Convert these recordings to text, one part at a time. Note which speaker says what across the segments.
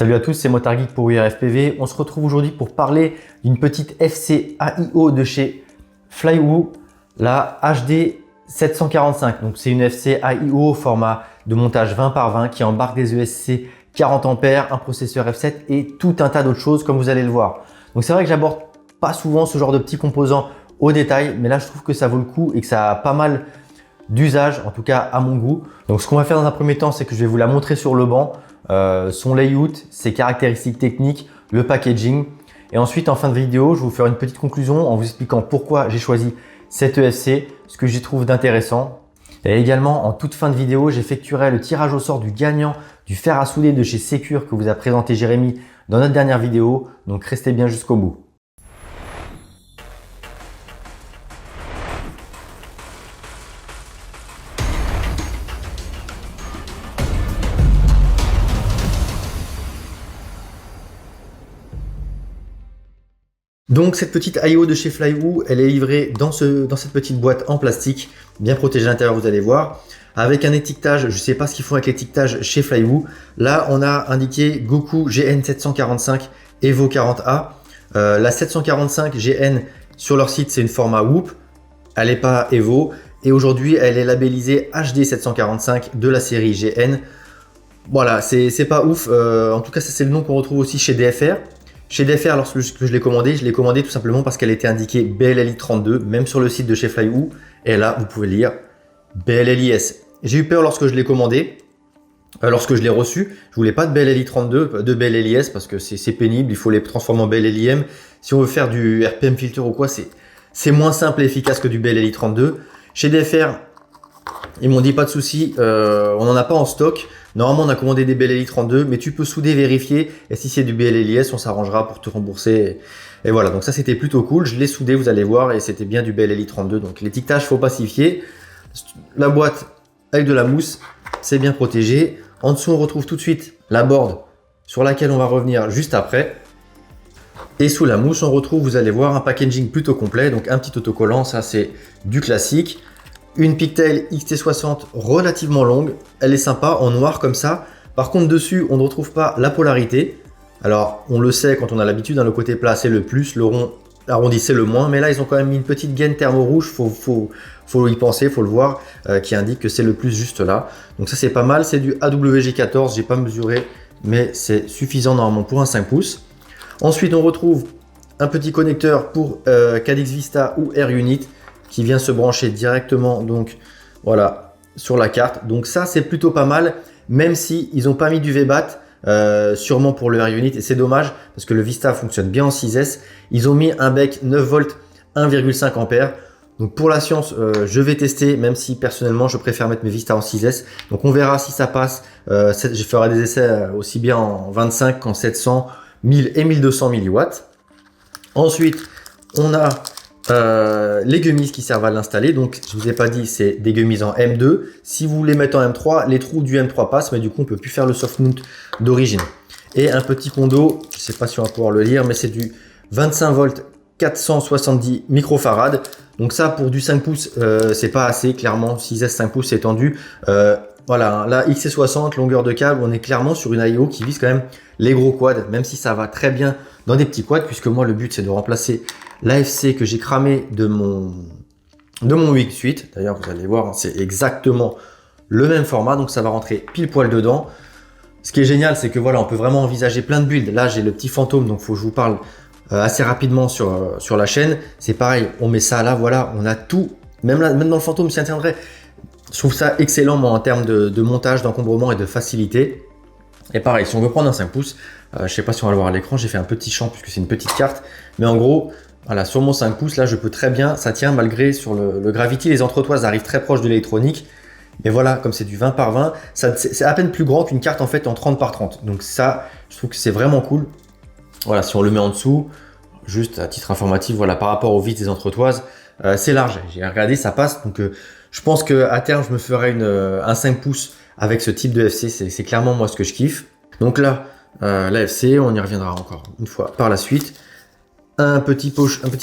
Speaker 1: Salut à tous, c'est Motard Geek pour IRFPV. On se retrouve aujourd'hui pour parler d'une petite FC AIO de chez Flywoo, la HD 745. Donc c'est une FC AIO au format de montage 20 par 20 qui embarque des ESC 40 ampères, un processeur F7 et tout un tas d'autres choses comme vous allez le voir. Donc c'est vrai que j'aborde pas souvent ce genre de petits composants au détail, mais là je trouve que ça vaut le coup et que ça a pas mal d'usage, en tout cas à mon goût. Donc ce qu'on va faire dans un premier temps, c'est que je vais vous la montrer sur le banc. Son layout, ses caractéristiques techniques, le packaging. Et ensuite, en fin de vidéo, je vais vous faire une petite conclusion en vous expliquant pourquoi j'ai choisi cette EFC, ce que j'y trouve d'intéressant. Et également, en toute fin de vidéo, j'effectuerai le tirage au sort du gagnant du fer à souder de chez Secure que vous a présenté Jérémy dans notre dernière vidéo. Donc, restez bien jusqu'au bout. Donc cette petite AIO de chez Flywoo, elle est livrée dans cette petite boîte en plastique, bien protégée à l'intérieur, vous allez voir, avec un étiquetage. Je ne sais pas ce qu'ils font avec l'étiquetage chez Flywoo. Là, on a indiqué Goku GN 745 Evo 40A. La 745 GN sur leur site, c'est une format Whoop, elle n'est pas Evo. Et aujourd'hui, elle est labellisée HD 745 de la série GN. Voilà, c'est pas ouf. En tout cas, ça c'est le nom qu'on retrouve aussi chez DFR. Chez DFR, lorsque je l'ai commandé tout simplement parce qu'elle était indiquée BLLI 32, même sur le site de chez Flywoo. Et là, vous pouvez lire BLLIS. J'ai eu peur lorsque je l'ai commandé, lorsque je l'ai reçu. Je voulais pas de BLLI 32, de BLLIS parce que c'est pénible. Il faut les transformer en BLLIM. Si on veut faire du RPM filter ou quoi, c'est moins simple et efficace que du BLLI 32. Chez DFR, ils m'ont dit pas de souci, on n'en a pas en stock. Normalement, on a commandé des BLLI 32, mais tu peux souder, vérifier. Et si c'est du BLLIS, on s'arrangera pour te rembourser. Et voilà, donc ça, c'était plutôt cool. Je l'ai soudé, vous allez voir, et c'était bien du BLLI 32. Donc l'étiquetage, faut pas s'y fier. La boîte avec de la mousse, c'est bien protégé. En dessous, on retrouve tout de suite la board sur laquelle on va revenir juste après. Et sous la mousse, on retrouve, vous allez voir, un packaging plutôt complet. Donc un petit autocollant, ça c'est du classique. Une Pictail XT60 relativement longue, elle est sympa en noir comme ça. Par contre dessus on ne retrouve pas la polarité. Alors on le sait quand on a l'habitude, le côté plat c'est le plus, le rond arrondi c'est le moins. Mais là ils ont quand même mis une petite gaine thermo rouge, faut y penser, faut le voir, qui indique que c'est le plus juste là. Donc ça c'est pas mal, c'est du AWG14, j'ai pas mesuré mais c'est suffisant normalement pour un 5 pouces. Ensuite on retrouve un petit connecteur pour Caddx Vista ou Air Unit, qui vient se brancher directement donc voilà sur la carte. Donc ça c'est plutôt pas mal, même si ils n'ont pas mis du VBAT, sûrement pour le Air Unit, et c'est dommage parce que le Vista fonctionne bien en 6S. Ils ont mis un bec 9 volts 1,5 ampères. Donc pour la science, je vais tester, même si personnellement je préfère mettre mes Vista en 6S. Donc on verra si ça passe. Je ferai des essais aussi bien en 25 qu'en 700, 1000 et 1200 mW. Ensuite on a les gummies qui servent à l'installer. Donc je vous ai pas dit, c'est des gummies en M2. Si vous les mettez en M3, les trous du M3 passent, mais du coup on peut plus faire le soft mount d'origine. Et un petit condo, je sais pas si on va pouvoir le lire, mais c'est du 25 volts 470 microfarad. Donc ça pour du 5 pouces c'est pas assez, clairement. 6S 5 pouces c'est tendu. Voilà, la XC60 longueur de câble, on est clairement sur une AIO qui vise quand même les gros quads, même si ça va très bien dans des petits quads, puisque moi le but c'est de remplacer l'AFC que j'ai cramé de mon X8. D'ailleurs vous allez voir, c'est exactement le même format, donc ça va rentrer pile poil dedans. Ce qui est génial, c'est que voilà, on peut vraiment envisager plein de builds. Là j'ai le petit fantôme, donc faut que je vous parle assez rapidement sur la chaîne. C'est pareil, on met ça là, voilà, on a tout, même dans le fantôme s'y tiendrait. Je trouve ça excellent moi, en termes de montage, d'encombrement et de facilité. Et pareil, si on veut prendre un 5 pouces, je ne sais pas si on va le voir à l'écran, j'ai fait un petit champ puisque c'est une petite carte. Mais en gros, voilà, sur mon 5 pouces, là, je peux très bien, ça tient malgré sur le Gravity, les entretoises arrivent très proches de l'électronique. Mais voilà, comme c'est du 20 par 20, c'est à peine plus grand qu'une carte en fait en 30 par 30. Donc ça, je trouve que c'est vraiment cool. Voilà, si on le met en dessous, juste à titre informatif, voilà, par rapport au vide des entretoises, c'est large. J'ai regardé, ça passe. Donc je pense qu'à terme, je me ferai un 5 pouces avec ce type de FC. C'est clairement moi ce que je kiffe. Donc là, la FC, on y reviendra encore une fois par la suite. Un petit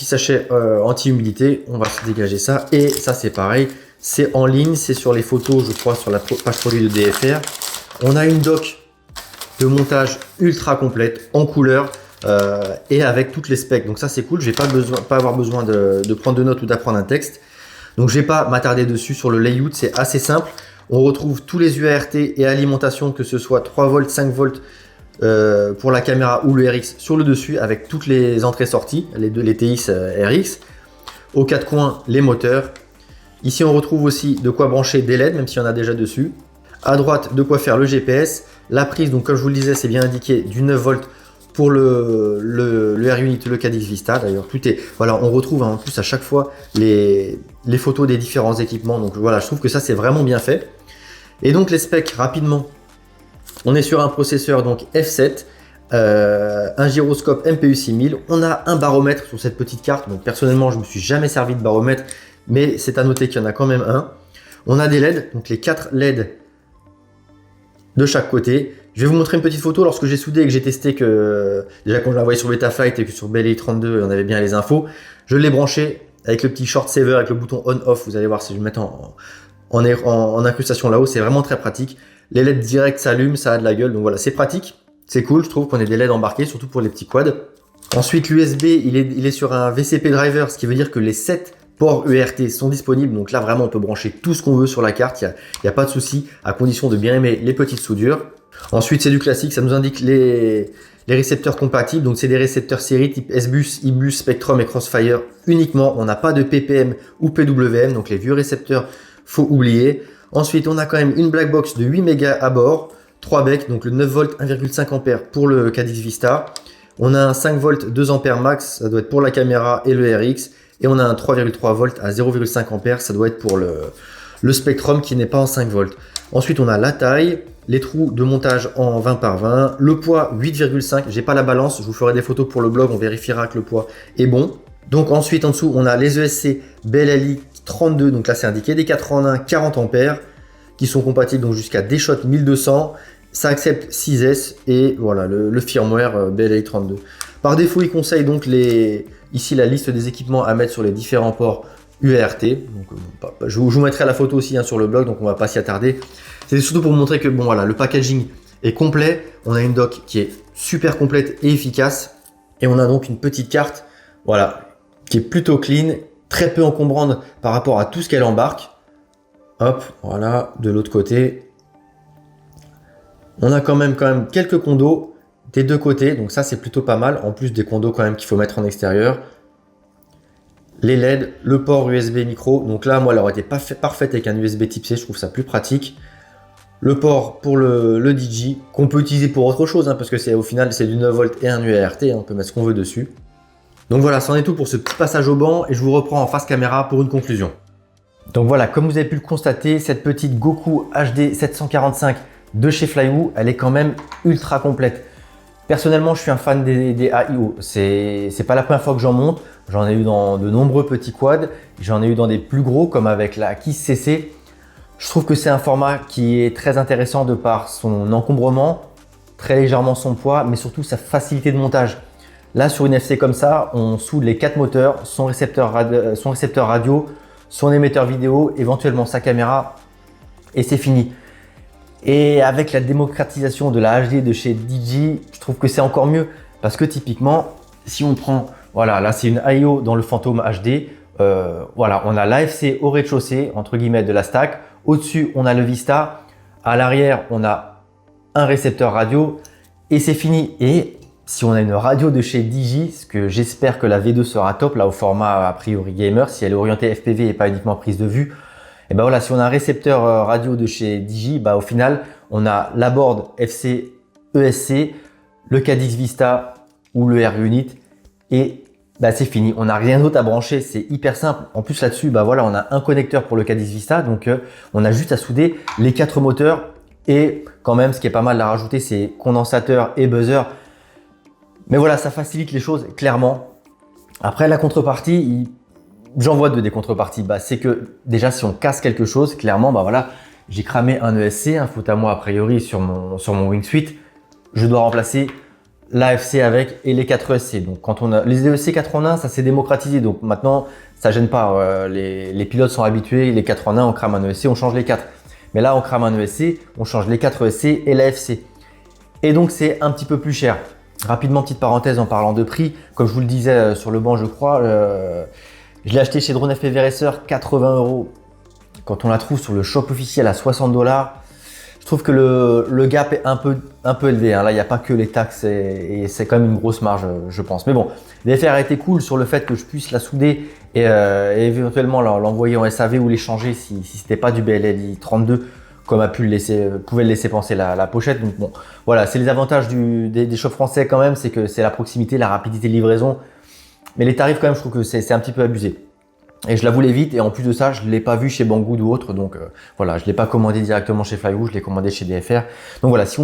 Speaker 1: sachet anti-humidité, on va se dégager ça. Et ça, c'est pareil, c'est en ligne, c'est sur les photos, je crois, sur la page produit de DFR. On a une dock de montage ultra complète en couleur et avec toutes les specs. Donc ça c'est cool, je vais pas avoir besoin de prendre de notes ou d'apprendre un texte. Donc je vais pas m'attarder dessus sur le layout, c'est assez simple. On retrouve tous les UART et alimentation, que ce soit 3 volts, 5 volts pour la caméra ou le RX sur le dessus avec toutes les entrées-sorties, les TX RX. Aux quatre coins, les moteurs. Ici, on retrouve aussi de quoi brancher des LED, même s'il y en a déjà dessus. À droite, de quoi faire le GPS. La prise, donc comme je vous le disais, c'est bien indiqué, du 9 volts pour le R-Unit, le Cadix Vista. D'ailleurs, tout est... Voilà, on retrouve en plus à chaque fois les photos des différents équipements. Donc voilà, je trouve que ça, c'est vraiment bien fait. Et donc, les specs, rapidement. On est sur un processeur donc F7, un gyroscope MPU 6000. On a un baromètre sur cette petite carte. Donc personnellement, je ne me suis jamais servi de baromètre, mais c'est à noter qu'il y en a quand même un. On a des LED, donc les 4 LED de chaque côté. Je vais vous montrer une petite photo lorsque j'ai soudé et que j'ai testé que, déjà quand je l'ai envoyé sur Betaflight et que sur BLI32 on avait bien les infos, je l'ai branché avec le petit short saver, avec le bouton on-off. Vous allez voir si je vais mettre en incrustation là-haut, c'est vraiment très pratique. Les LED direct s'allument, ça a de la gueule, donc voilà, c'est pratique, c'est cool, je trouve qu'on ait des LED embarqués, surtout pour les petits quads. Ensuite, l'USB, il est sur un VCP driver, ce qui veut dire que les 7 ports UART sont disponibles, donc là vraiment on peut brancher tout ce qu'on veut sur la carte, il n'y a pas de souci, à condition de bien aimer les petites soudures. Ensuite, c'est du classique, ça nous indique les récepteurs compatibles, donc c'est des récepteurs série type S-Bus, I-Bus, Spectrum et Crossfire uniquement, on n'a pas de PPM ou PWM, donc les vieux récepteurs, faut oublier. Ensuite, on a quand même une black box de 8 mégas à bord, 3 becs, donc le 9 volts 1,5 ampères pour le Cadix Vista. On a un 5 volts 2 ampères max, ça doit être pour la caméra et le RX. Et on a un 3,3 volts à 0,5 ampères, ça doit être pour le Spectrum qui n'est pas en 5 volts. Ensuite, on a la taille, les trous de montage en 20 par 20, le poids 8,5. J'ai pas la balance, je vous ferai des photos pour le blog, on vérifiera que le poids est bon. Donc ensuite, en dessous, on a les ESC BLLI 32, donc là c'est indiqué, des 4 en 1 40 ampères qui sont compatibles donc jusqu'à DShot 1200. Ça accepte 6S et voilà le firmware BLLI 32. Par défaut, il conseille donc ici la liste des équipements à mettre sur les différents ports UART. Donc, je vous mettrai la photo aussi sur le blog, donc on va pas s'y attarder. C'est surtout pour vous montrer que bon voilà, le packaging est complet. On a une dock qui est super complète et efficace. Et on a donc une petite carte, voilà, qui est plutôt clean, très peu encombrante par rapport à tout ce qu'elle embarque. Hop, voilà, de l'autre côté. On a quand même quelques condos des deux côtés, donc ça c'est plutôt pas mal, en plus des condos quand même qu'il faut mettre en extérieur. Les LED, le port USB micro, donc là moi elle aurait été parfaite avec un USB type C, je trouve ça plus pratique. Le port pour le DJ, qu'on peut utiliser pour autre chose, parce que au final c'est du 9 volts et un UART, on peut mettre ce qu'on veut dessus. Donc voilà, c'en est tout pour ce petit passage au banc et je vous reprends en face caméra pour une conclusion. Donc voilà, comme vous avez pu le constater, cette petite Goku HD 745 de chez Flywoo, elle est quand même ultra complète. Personnellement, je suis un fan des AIO. C'est pas la première fois que j'en monte. J'en ai eu dans de nombreux petits quads. J'en ai eu dans des plus gros comme avec la Kiss CC. Je trouve que c'est un format qui est très intéressant de par son encombrement, très légèrement son poids, mais surtout sa facilité de montage. Là, sur une FC comme ça, on soude les 4 moteurs, son récepteur radio, son émetteur vidéo, éventuellement sa caméra, et c'est fini. Et avec la démocratisation de la HD de chez DJI, je trouve que c'est encore mieux parce que typiquement, si on prend, voilà, là c'est une AIO dans le Phantom HD, voilà, on a l'AFC au rez-de-chaussée, entre guillemets, de la stack. Au-dessus, on a le Vista. À l'arrière, on a un récepteur radio et c'est fini. Et si on a une radio de chez DJI, ce que j'espère que la V2 sera top, là au format a priori gamer, si elle est orientée FPV et pas uniquement prise de vue, et ben voilà, si on a un récepteur radio de chez DJI, au final, on a la board FC ESC, le Cadix Vista ou le R-Unit et c'est fini. On n'a rien d'autre à brancher, c'est hyper simple. En plus là-dessus, voilà, on a un connecteur pour le Cadix Vista, donc on a juste à souder les 4 moteurs et quand même, ce qui est pas mal à rajouter, c'est condensateur et buzzer. Mais voilà, ça facilite les choses clairement. Après la contrepartie, j'en vois deux des contreparties. C'est que déjà si on casse quelque chose, clairement, voilà, j'ai cramé un ESC, un faute à moi a priori sur mon Wingsuit. Je dois remplacer l'AFC avec et les 4 ESC. Donc quand on a les ESC 4 en 1, ça s'est démocratisé. Donc maintenant, ça gêne pas. Les pilotes sont habitués, les 4 en 1, on crame un ESC, on change les 4. Mais là, on crame un ESC, on change les 4 ESC et l'AFC. Et donc c'est un petit peu plus cher. Rapidement, petite parenthèse en parlant de prix, comme je vous le disais sur le banc je crois, je l'ai acheté chez Drone FPV Racer 80 €. Quand on la trouve sur le shop officiel à 60 $, je trouve que le gap est un peu élevé. Hein. Là, il n'y a pas que les taxes et c'est quand même une grosse marge, je pense. Mais bon, l'FR a été cool sur le fait que je puisse la souder et éventuellement l'envoyer en SAV ou l'échanger si c'était pas du BLLI 32, comme pouvait le laisser penser la pochette. Donc bon, voilà, c'est les avantages des shops français quand même, c'est que c'est la proximité, la rapidité de livraison. Mais les tarifs quand même, je trouve que c'est un petit peu abusé. Et je la voulais vite et en plus de ça, je ne l'ai pas vu chez Banggood ou autre. Donc voilà, je ne l'ai pas commandé directement chez Flywoo, je l'ai commandé chez DFR. Donc voilà, si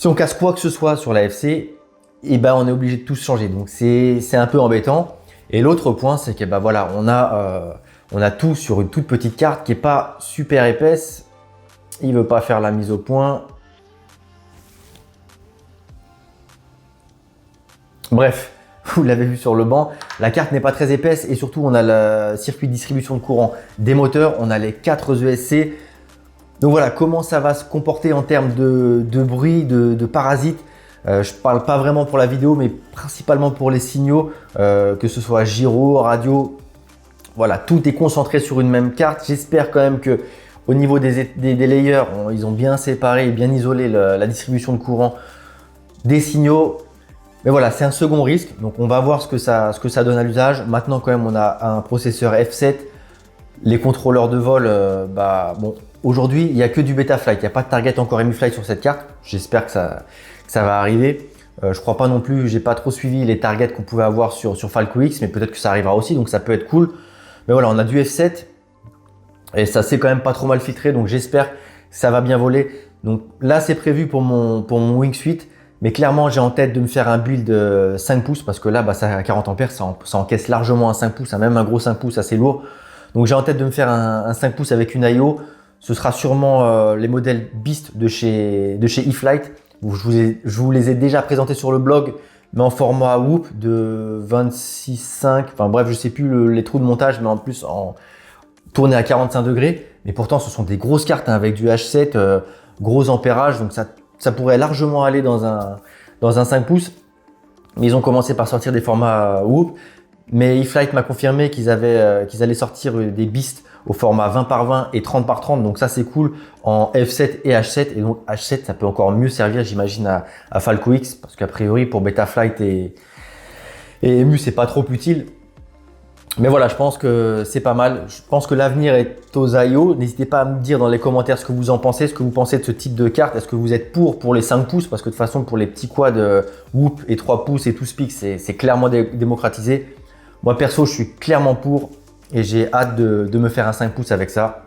Speaker 1: on casse quoi que ce soit sur la FC, eh ben, on est obligé de tout changer. Donc c'est un peu embêtant. Et l'autre point, c'est que voilà, on a tout sur une toute petite carte qui n'est pas super épaisse. Il ne veut pas faire la mise au point. Bref, vous l'avez vu sur le banc, la carte n'est pas très épaisse et surtout on a le circuit de distribution de courant des moteurs, on a les 4 ESC. Donc voilà, comment ça va se comporter en termes de bruit, de parasites. Je ne parle pas vraiment pour la vidéo, mais principalement pour les signaux, que ce soit gyro, radio. Voilà, tout est concentré sur une même carte. J'espère quand même que au niveau des layers, ils ont bien séparé et bien isolé la distribution de courant des signaux. Mais voilà, c'est un second risque. Donc, on va voir ce que ça donne à l'usage. Maintenant, quand même, on a un processeur F7. Les contrôleurs de vol, bon, aujourd'hui, il n'y a que du Betaflight. Il n'y a pas de target encore EmuFlight sur cette carte. J'espère que ça va arriver. Je crois pas non plus, j'ai pas trop suivi les targets qu'on pouvait avoir sur Falco X, mais peut-être que ça arrivera aussi, donc ça peut être cool. Mais voilà, on a du F7 et ça s'est quand même pas trop mal filtré, donc j'espère que ça va bien voler. Donc là, c'est prévu pour mon Wingsuit. Mais clairement, j'ai en tête de me faire un build 5 pouces parce que là, ça à 40 ampères, ça encaisse largement un 5 pouces, même un gros 5 pouces assez lourd. Donc j'ai en tête de me faire un 5 pouces avec une IO. Ce sera sûrement les modèles Beast de chez eFlight. Je vous les ai déjà présentés sur le blog, mais en format Whoop de 26,5. Enfin bref, je sais plus les trous de montage, mais en plus tourné à 45 degrés. Mais pourtant, ce sont des grosses cartes hein, avec du H7, gros ampérage. Donc ça pourrait largement aller dans un 5 pouces. Mais ils ont commencé par sortir des formats Whoop. Mais eFlight m'a confirmé qu'ils allaient sortir des Beasts au format 20 par 20 et 30 par 30. Donc ça, c'est cool en F7 et H7. Et donc H7, ça peut encore mieux servir, j'imagine, à Falco X. Parce qu'a priori, pour Betaflight et Emu, c'est pas trop utile. Mais voilà, je pense que c'est pas mal. Je pense que l'avenir est aux IO. N'hésitez pas à me dire dans les commentaires ce que vous en pensez, ce que vous pensez de ce type de carte. Est-ce que vous êtes pour les 5 pouces? Parce que de toute façon, pour les petits quads Whoop et 3 pouces et tout speak, c'est clairement démocratisé. Moi, perso, je suis clairement pour et j'ai hâte de me faire un 5 pouces avec ça.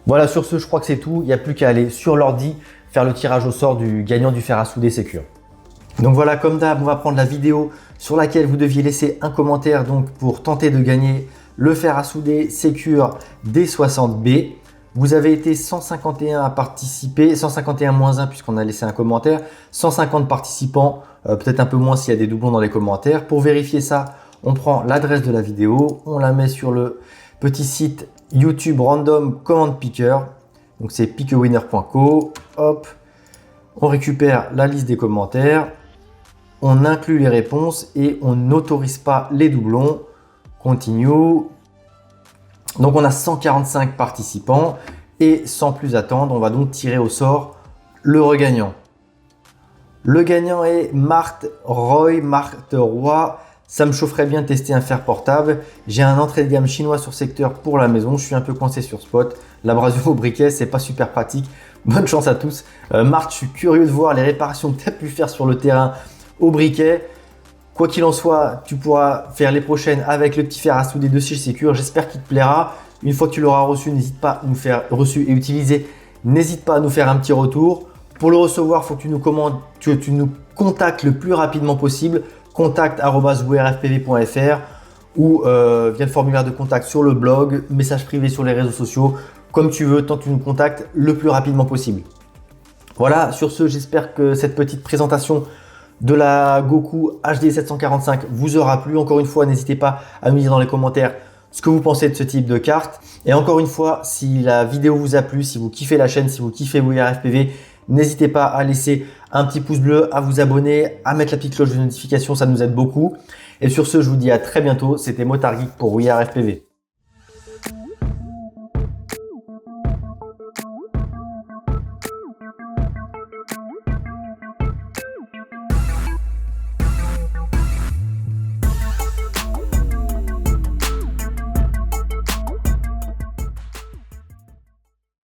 Speaker 1: Voilà, sur ce, je crois que c'est tout. Il n'y a plus qu'à aller sur l'ordi, faire le tirage au sort du gagnant du fer à souder Secure. Donc voilà, comme d'hab, on va prendre la vidéo sur laquelle vous deviez laisser un commentaire donc pour tenter de gagner le fer à souder Secure D60B. Vous avez été 151 à participer, 151-1 puisqu'on a laissé un commentaire, 150 participants, peut-être un peu moins s'il y a des doublons dans les commentaires. Pour vérifier ça, on prend l'adresse de la vidéo, on la met sur le petit site YouTube Random Command Picker. Donc c'est pickewinner.co. Hop, on récupère la liste des commentaires. On inclut les réponses et on n'autorise pas les doublons. Continue. Donc on a 145 participants et sans plus attendre, on va donc tirer au sort le regagnant. Le gagnant est Marthe Roy. Ça me chaufferait bien de tester un fer portable. J'ai un entrée de gamme chinois sur secteur pour la maison. Je suis un peu coincé sur Spot. L'abrasion au briquet, c'est pas super pratique. Bonne chance à tous. Marthe, je suis curieux de voir les réparations que tu as pu faire sur le terrain au briquet. Quoi qu'il en soit, tu pourras faire les prochaines avec le petit fer à souder de chez Secure. J'espère qu'il te plaira. Une fois que tu l'auras reçu, n'hésite pas à nous faire reçu et utilisé. N'hésite pas à nous faire un petit retour. Pour le recevoir, il faut que tu nous contactes le plus rapidement possible. contact@wrfpv.fr ou via le formulaire de contact sur le blog, message privé sur les réseaux sociaux, comme tu veux, tant que tu nous contactes le plus rapidement possible. Voilà, sur ce, j'espère que cette petite présentation de la Goku HD 745 vous aura plu. Encore une fois, n'hésitez pas à nous dire dans les commentaires ce que vous pensez de ce type de carte. Et encore une fois, si la vidéo vous a plu, si vous kiffez la chaîne, si vous kiffez WRFPV, n'hésitez pas à laisser un petit pouce bleu, à vous abonner, à mettre la petite cloche de notification, ça nous aide beaucoup. Et sur ce, je vous dis à très bientôt. C'était Motard Geek pour We Are FPV.